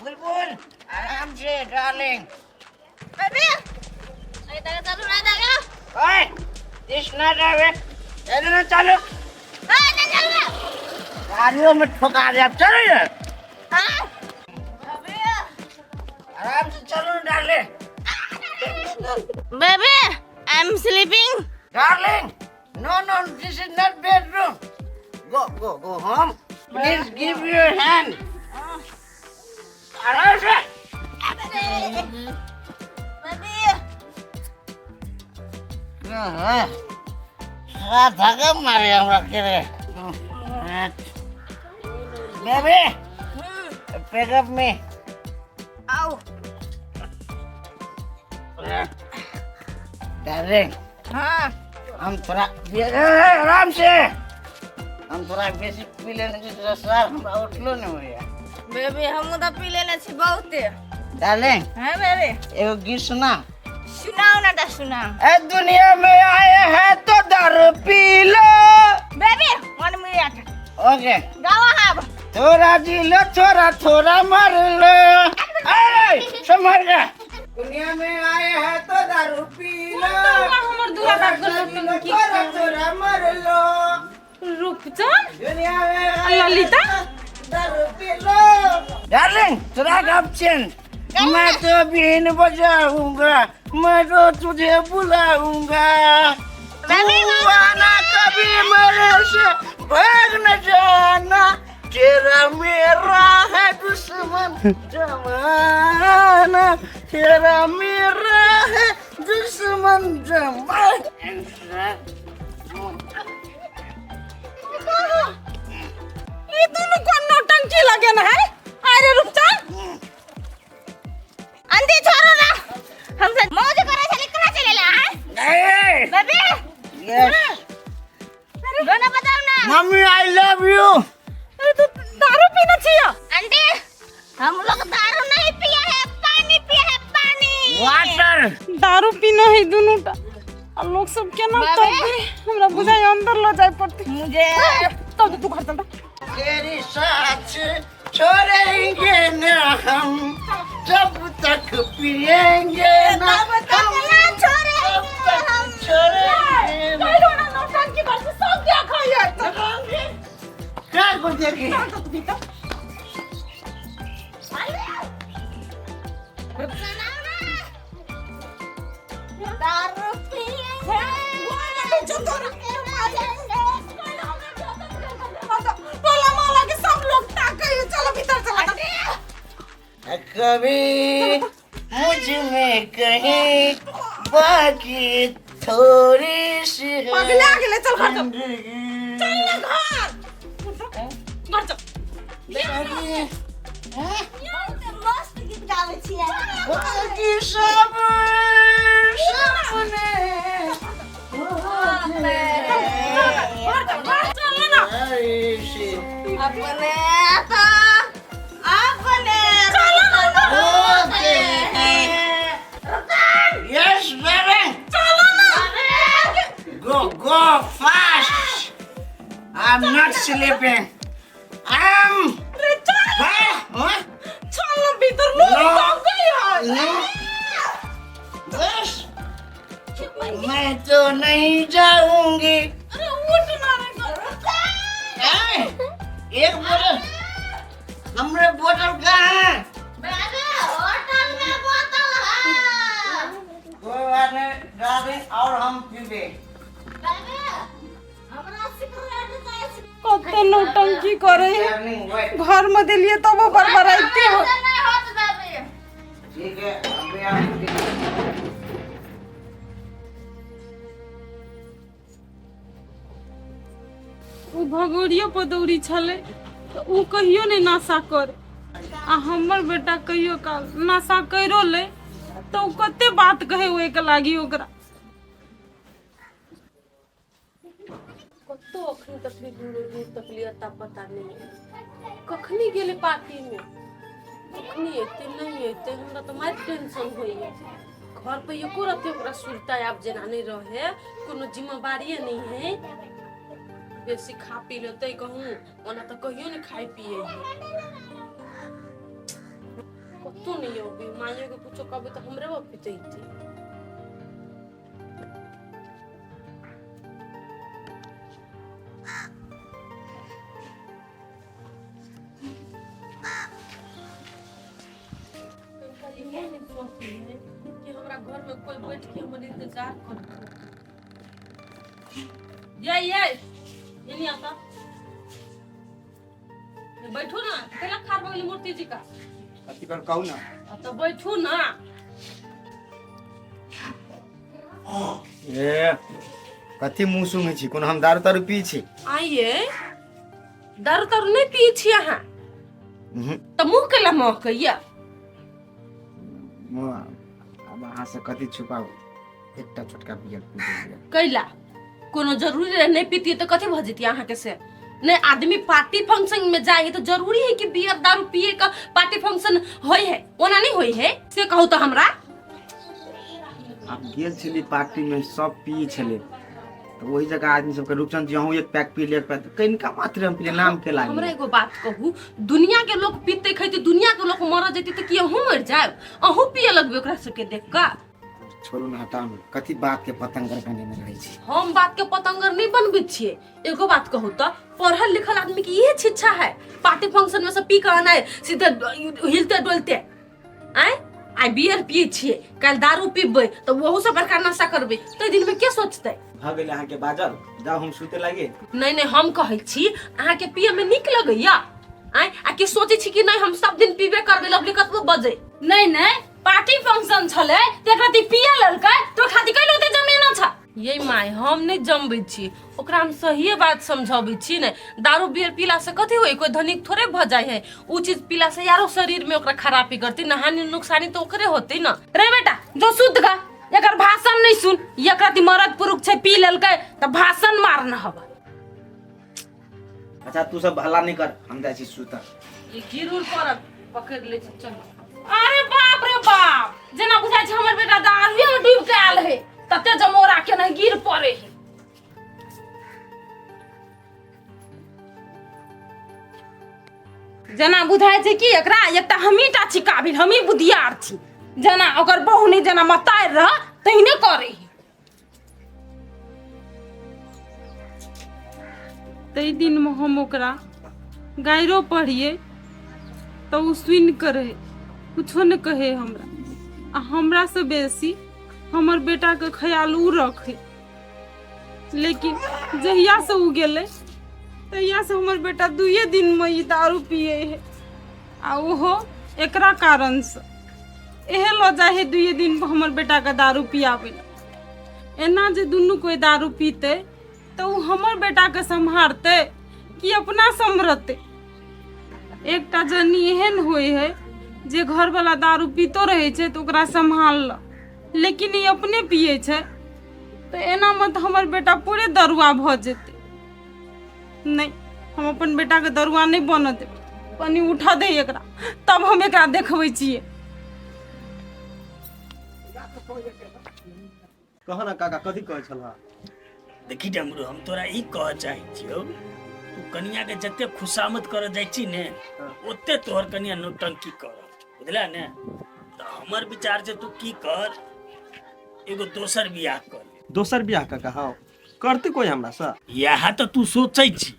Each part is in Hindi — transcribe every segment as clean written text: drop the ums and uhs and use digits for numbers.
बुलबुल आराम से डार्लिंग। बेबी अरे तारा चालू ना जागा ओए कृष्णा ड्राइवर चलो ना चालू। हां ना चालू ना गाड़ियों में ठोका दे अब चलो ये। हां बेबी आराम से चलो ना darling. Baby I am sleeping Darling, no, this is not bedroom. Go home. Please give your hand. आराम से। बेबी धागा मारे हमरा के Baby, pick up me. आओ Darling, हां हम थोड़ा आराम से। हम थोड़ा बेसी पी लेने से सर हमरा उठलो नहीं होया। बेबी हम तो पी लेने छी बहुते। Darling, हां बेबी एगो गीत सुना। सुनाओ ना दा सुनाओ। ए दुनिया में आए हैं तो दारू P low. Baby 1 minute okay गाओ अब थोड़ा जी लो थोड़ा मर लो। अरे समझ गया। दुनिया में आए हैं तो दारू पी लो। हमर दूरा का गलत की थोड़ा मर लो। रुक जा दुनिया में आए ललिता दारू पी लो। डार्लिंग थोड़ा गप चेंज। मैं तो बीन बजाऊंगा, मैं तो तुझे बुलाऊंगा। तू आना कभी मेरे से भाग न जाना। तेरा मेरा है दुश्मन जमाना। तेरा मेरा है दुश्मन जमाना। ये दोनों को नौटंकी लगे ना है। अरे रुक जा अंधी छोड़ो ना हमसे मौज करे चले कहां चले ला नहीं बेबी यस गाना बताओ ना मम्मी आई लव यू। अरे तू दारू पीना चाहिए आंटी हम लोग दारू नहीं पिया है पानी पिया है पानी वाटर दारू पीना है दोनों का और लोग सब क्या ना तो हमरा बुझाई अंदर ले जाए पड़ती मुझे तो तू घर चल तेरी साथ छोड़ेंगे ना हम जब तक पिएंगे ना हम ना छोड़ेंगे हम छोड़ेंगे ना। कहीं ना नौटंकी कर से सब क्या खाया क्या को देखी दारू पिएंगे सब लोग चलो भीतर चला कभी मुझ में कहीं बाकी थोड़ी सी है पगला गेले चल घर चल जिंदगी। चल ना घर चल मस्त गीत गावे छियै बाकी सब सपने चल ना ऐसे अपने तो अपने होते हैं। Yes, baby. चलो ना Go fast. I'm not sleeping. I'm. What? चलो भीतर लोग No. तो गई है No. बस मैं तो नहीं जाऊंगी। अरे उठ ना रे एक बोतल हमरे बोतल कहाँ है? बेबी होटल में बोतल है कोई बात नहीं डार्लिंग और हम पीबे। बेबी हमरा सिगरेट चाहिए कते नौटंकी करे डार्लिंग वेट घर में दिलिए तो वो बरबराइते हो नहीं होत बेबी ठीक है अभी आप उ भगोरियो पदौरी छले तो उ कहियो नहीं नशा कर आ हमर बेटा कहियो काल नशा करो ले तो उ कते बात कहे हुए के लागी ओकरा कतो अखनी तकलीफ दूर तकलीफ पता नहीं कखनी गेले पार्टी में कखनी एते नहीं एते हमरा तो मार टेंशन होइए घर पे एको रहते ओकरा सुरता आप जना नहीं रहे कोनो जिम्मेवारी नहीं है बेसी खा पी लेते कहूँ ओना तो कहियो नहीं खाई पिए नहीं अभी मानियो के कुछ कभी तो हमरे वो पिते थी। कि हमरा घर में कोई बैठ के हमर इंतजार करत। ये नहीं आता। बैठो ना, केला खार बगली मूर्ति जी का। अति कर कहू ना। तो बैठो ना। ए कथी मुंह सुंगे छी कोन हम दारू तारू पी छी। आइए दारू तारू नहीं पी छी अहाँ। तो मुंह केला महकैया। अब अहाँ से कथी छुपाऊ एकटा छोटका बियर पी लिया। कैला कोनो जरूरी रहे नहीं पीती तो कथी भ जती अहाँ के से। नहीं आदमी पार्टी फंक्शन में जाए तो जरूरी है कि बियर दारू पिए का पार्टी फंक्शन होई है ओना नहीं होई है से कहू तो हमरा। आप गेल छली पार्टी में सब पी छले तो वही जगह आदमी सबके रुपचंद जी हूं एक पैक पी ले एक पैक कनिका मात्र हम पी नाम के लागी। हमरा एगो बात कहू दुनिया के लोग पीते खैते दुनिया के लोग मर जते तो कि अहू मर जाए अहू पिए लगबे ओकरा सबके देख का। छोड़ू ना हटाऊ कथी बात के पतंगर बने में रहे छी। हम बात के पतंगर नहीं बनबे छिए। एगो बात कहू तो पढ़ल लिखल आदमी की यही शिक्षा है पार्टी फंक्शन में से पी कर आना है सीधे हिलते डोलते आए आई बियर पिए छिए कल दारू पीबे तो वहू से बड़का नशा करबे तो दिन में के सोचते भ गेल अहाँ के बाजल जाओ हम सुते लागे। नहीं हम कहै छी अहाँ के पिए में निक लगैया आए आ के सोचे छी कि नहीं हम सब दिन पीबे करबे लवली कतबो बजे नहीं पार्टी फंक्शन छले तेकरा ती पिया ललकै तो खाती कैलो ते जमीन छ। ये माय हम नहीं जमबै छी ओकरा हम सही बात समझाबै छी ने दारू बियर पीला से कथी होई कोई धनिक थोड़े भ जाय है उ चीज पीला से यारो शरीर में ओकरा खराबी करती न हानि नुकसानी तो ओकरे होते न। रे बेटा जो शुद्ध का एकर भाषण नहीं सुन एकरा ती मरद पुरुष छै पी ललकै त भाषण मारना हबा। अच्छा तू सब भला नहीं कर हम जाय छी सुता। ये गिरुर पर पकड़ ले चल। अरे बाप रे बाप जना बुझाय छै हमर बेटा दारू में डूब के आल है तते जमोरा के न गिर पड़े है। जना बुझाय छै कि एकरा एकटा हमीटा छी काबिल हमी बुधियार छी जना ओकर बहु नहीं जना मतार रह तहिने करे तई दिन में हम ओकरा गायरो पढ़िए तो उ सुन करे कुछो न कहे हमरा आ हमरा से बेसी हमर बेटा के ख्याल उ रखे लेकिन जहिया से उ गेले तहिया से हमर बेटा दुए दिन में ई दारू पिए है आ ओहो एकरा कारण से एहे लो जाए है दुए दिन में हमर बेटा के दारू पियावे एना जे दुनू कोई दारू पीते तो उ हमर बेटा के संभारते कि अपना संभरते। एकटा जनी एहन होय है जे घर वाला दारू पीतो रहे छै तो ओकरा संभाल ल लेकिन ई अपने पिए छै तो एना मत हमर बेटा पूरे दरुआ भ जेते। नहीं हम अपन बेटा के दरुआ नहीं बन दे पानी उठा दे एकरा तब हम एकरा देखबै छियै। कह ना काका कथी कहै छला। देखी डमरू हम तोरा ई कह चाहे छियो तू कनिया के जते खुशामद कर जाय छी ने ओते तोहर कनिया नौटंकी कर बुझला ने तो हमर विचार से तू की कर एगो दोसर बियाह कर। दोसर बियाह काका हां करते कोई हमरा सा यह तो तू सोचै छी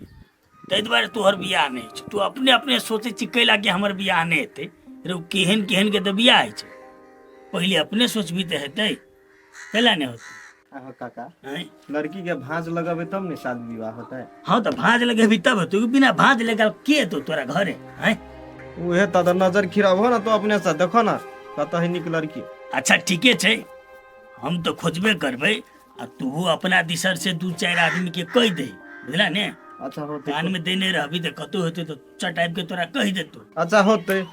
तै दुआरे तोहर बियाह नहीं छ तू अपने अपने सोचै छी कैला कि हमर बियाह नहीं हेतै रे केहन केहन के तो बियाह है छै पहले अपने सोचबी तो हेतै कैला नहीं होतै। हां काका लड़की के भांज लगाबे तब ने शादी विवाह होता है। हाँ तो भांज लगेबी तब तू बिना भांज लगा के तो तोरा घरे हैं उहे त नजर खिराब हो ना तो अपने से देखो ना कतही निक लड़की। अच्छा ठीके छै हम तो खोजबे करबै आ तू अपना दिसर से दू चार आदमी के कह दे बुझला ने। अच्छा होते कान में देने रहबी तो कतो होते तो चटाइब के तोरा कह देतो। अच्छा होते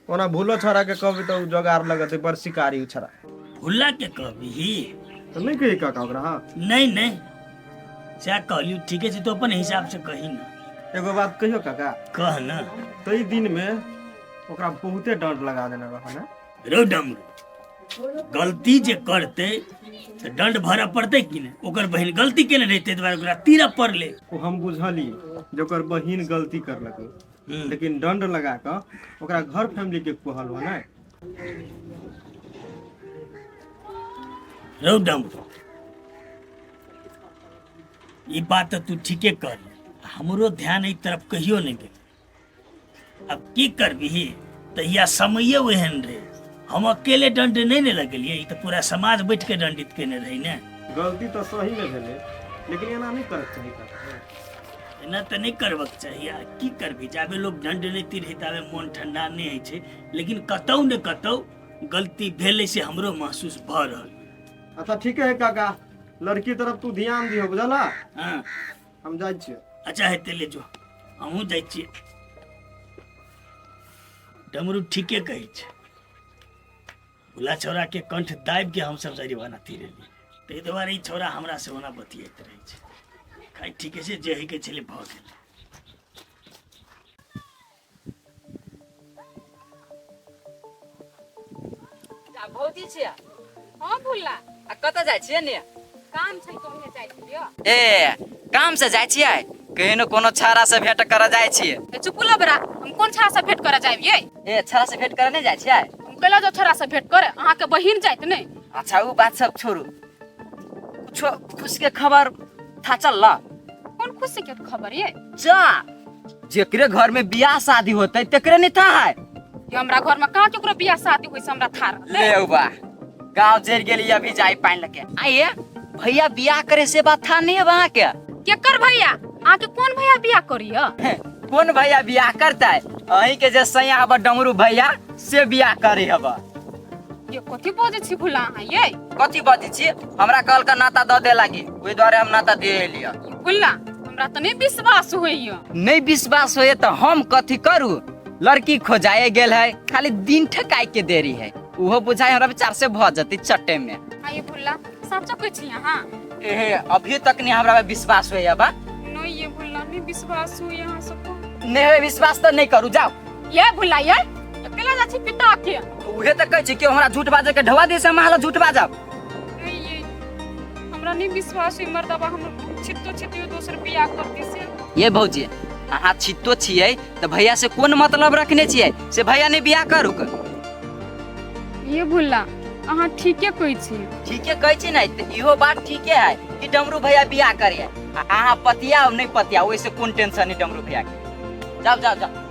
ओना भूलो छोरा के कहबी तो जोगार लगते पर शिकारी छोरा भूला के कहबी तो नहीं कही काका ओकरा। हां नहीं से कहलियो ठीके छै तो अपन हिसाब से कही ना। एगो बात कहियो काका कह ना तई दिन में ओकरा बहुते डंड लगा देने रहा ना। रो डमरू गलती जे करते तो दंड भरा पड़ते कि ने ओकर बहन गलती केने रहते द्वारा ओकरा तीरा पड़ले वो हम बुझली जोकर बहिन गलती करलक लेकिन दंड लगा के ओकरा घर फैमिली के कहल हो ना रौ डमरू, ई बात तो तू ठीके कर, हमरो ध्यान एहि तरफ कहियो नहीं गेल। अब की करबी, तहिया समये ओहन रहे, हम अकेले दंड नहीं ने लगलिए, ई तो पूरा समाज बैठ के दंडित केने रही ने। गलती तो सही में भेले, लेकिन एना नहीं करक चाहिए था। एना तो नहीं करबक चाहिए, की करबी, जाबे लोग दंड नहीं रही ताबे मन ठंडा नहीं है छे, लेकिन कतौ ने कतौ गलती भेले से हमरो महसूस भ रहल। अच्छा ठीक है काका, लड़की तरफ तू ध्यान दियो, बुझला? हाँ हम जाइ छियै। अच्छा है तेले जो हमहूँ जाइ छियै। डमरू ठीके कहै छै, भूला छौड़ा के कंठ दाबि के हम सब जरिवाना तीरे ली, ताहि दुआरे ई छौड़ा हमरा से ओना बतियाइत रहै छै। खाइ ठीके छै, जे होइ के छलै भऽ गेल। भौजी छियै। हाँ भूला, आ कतऽ जाइ छियै ने? काम छै तो हमें जाइ छियै। ए काम से जाइ छियै, कहीं न कोनो छाड़ा से भेंट करऽ जाइ छियै। ए चुपुला बरा, हम कोन छड़ा से भेंट करे जाइए? ए छाड़ा से भेंट करऽ नहीं जाइ छियै? हम कैला जो छड़ा से भेंट करे, अहाँ के बहिन जाइत नहीं। अच्छा वो बात सब छोड़ू, कुछ खुश के खबर था चल ला। कौन खुशी के खबर ये? जा जेकरे घर में बियाह शादी होते तेकरे नहीं था है। ये हमरा घर में कहाँ केकरो बियाह शादी होई से हमरा था रहले। ले बा गांव जेर गेली, अभी जाई पाइन लगे। आइए भैया बियाह करे से बात था नहीं है वहाँ के। केकर भैया? अहाँ के कौन भैया बियाह करियो? कौन भैया बियाह करता है? अही के जे सैया हब डमरू भैया से बियाह करे हब। ये कथि बोझे छी भूला अहाँ ये? कथी बाजी छी? हमरा कल का नाता द दे लागी, ओई द्वारे हम नाता दे लिया। भूला, हमरा तो नहीं विश्वास होइयो। नहीं विश्वास होए तो हम कथी करू? लड़की खोजाए गेल है, खाली दिन ठकाई के देरी है, उहो बुझाए हमरा विचार से भ जती चट्टे में। आइए भूला, सच कहै छी अहाँ? एहे अभी तक नहीं हमरा विश्वास होए बा। नहीं ये भूला, नहीं विश्वास होई अहाँ सबको। नहीं विश्वास तो नहीं करू, जाओ। ये भूला ये अकेला जा छी पिता के। उहे त कहै छी कि हमरा झूठ बाजे के ढवा दे से महला झूठ बाजब। नहीं ये हमरा नहीं विश्वास होई, मर्दबा हम छिट्टो छिट्टो दोसर बियाह करती से। ये भौजी अहाँ छिट्टो छियै तो भैया से कोन मतलब रखने छियै से भैया ने बियाह करू के? ये भूला, अहाँ ठीके कहै छी। ठीके कहै छी नहीं तो इहो बात ठीके है कि डमरू भैया बियाह करिए। अहाँ पतिया नहीं पतिया, ओइसे कोन टेंशन नहीं डमरू भैया के। जाओ जाओ जाओ।